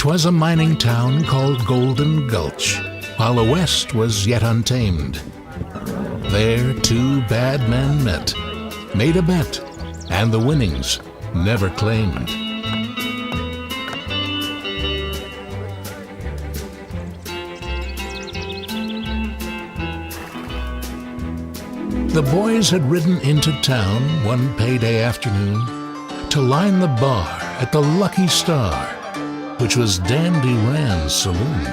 'Twas a mining town called Golden Gulch, while the west was yet untamed. There two bad men met, made a bet, and the winnings never claimed. The boys had ridden into town one payday afternoon to line the bar at the Lucky Star, which was Dandy Rand's saloon.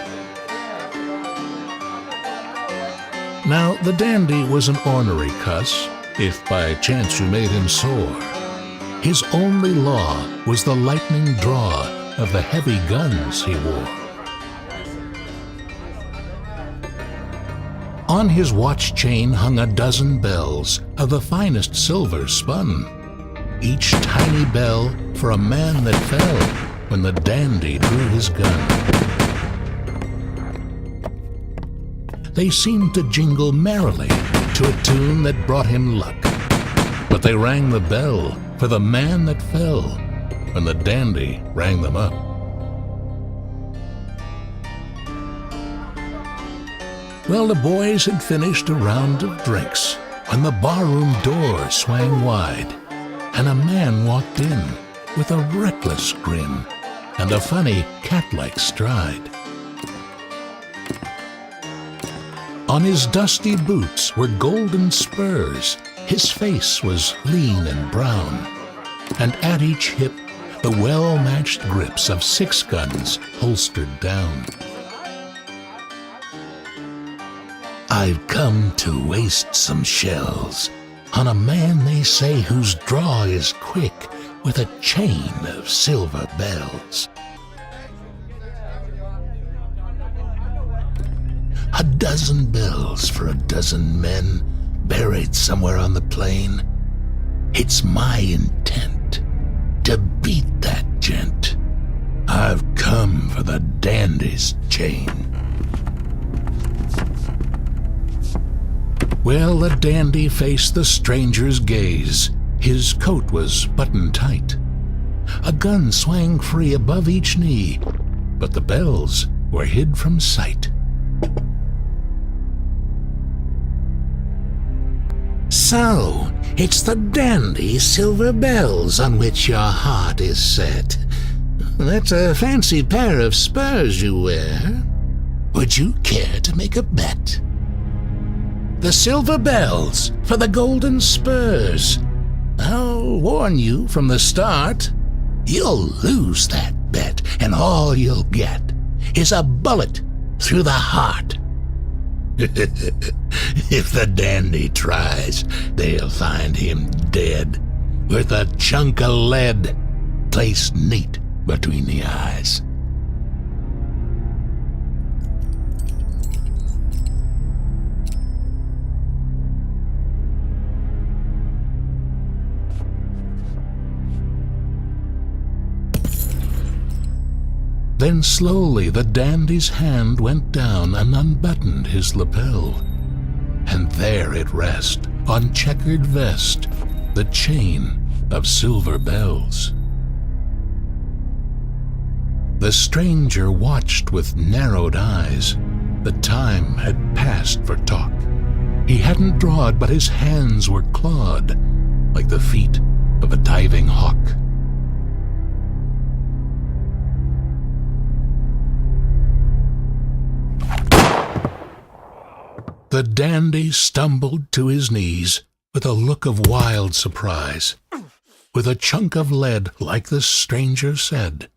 Now, the dandy was an ornery cuss, if by chance you made him sore. His only law was the lightning draw of the heavy guns he wore. On his watch chain hung a dozen bells of the finest silver spun, each tiny bell for a man that fell when the dandy drew his gun. They seemed to jingle merrily to a tune that brought him luck, but they rang the bell for the man that fell when the dandy rang them up. Well, the boys had finished a round of drinks when the barroom door swang wide, and a man walked in with a reckless grin and a funny cat-like stride. On his dusty boots were golden spurs, his face was lean and brown, and at each hip the well-matched grips of 6 guns holstered down. "I've come to waste some shells on a man they say whose draw is quick with a chain of silver bells. A dozen bells for a dozen men buried somewhere on the plain. It's my intent to beat that gent. I've come for the dandy's chain." Well, the dandy faced the stranger's gaze. His coat was buttoned tight. A gun swang free above each knee, but the bells were hid from sight. "So, it's the dandy silver bells on which your heart is set. That's a fancy pair of spurs you wear. Would you care to make a bet? The silver bells for the golden spurs. I'll warn you from the start, you'll lose that bet, and all you'll get is a bullet through the heart." If the dandy tries, they'll find him dead, with a chunk of lead placed neat between the eyes. Then slowly the dandy's hand went down and unbuttoned his lapel, and there it rest, on checkered vest, the chain of silver bells. The stranger watched with narrowed eyes. The time had passed for talk. He hadn't drawed, but his hands were clawed like the feet of a diving hawk. The dandy stumbled to his knees with a look of wild surprise, with a chunk of lead, like the stranger said,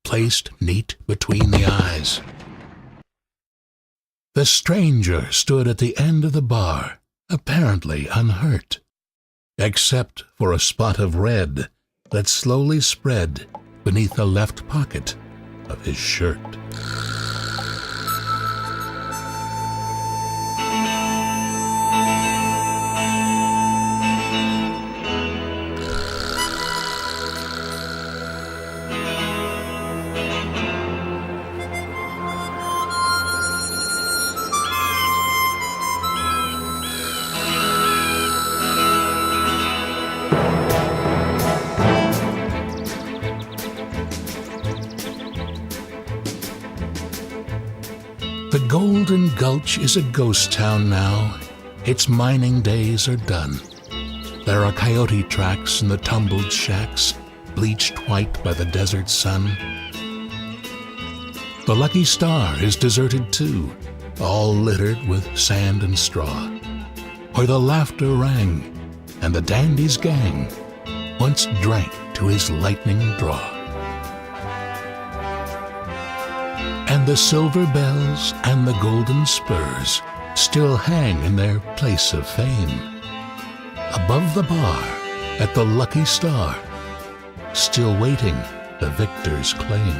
placed neat between the eyes. The stranger stood at the end of the bar, apparently unhurt, except for a spot of red that slowly spread beneath the left pocket of his shirt. Golden Gulch is a ghost town now. Its mining days are done. There are coyote tracks in the tumbled shacks, bleached white by the desert sun. The Lucky Star is deserted too, all littered with sand and straw, where the laughter rang and the dandy's gang once drank to his lightning draw. And the silver bells and the golden spurs still hang in their place of fame. Above the bar at the Lucky Star, still waiting the victor's claim.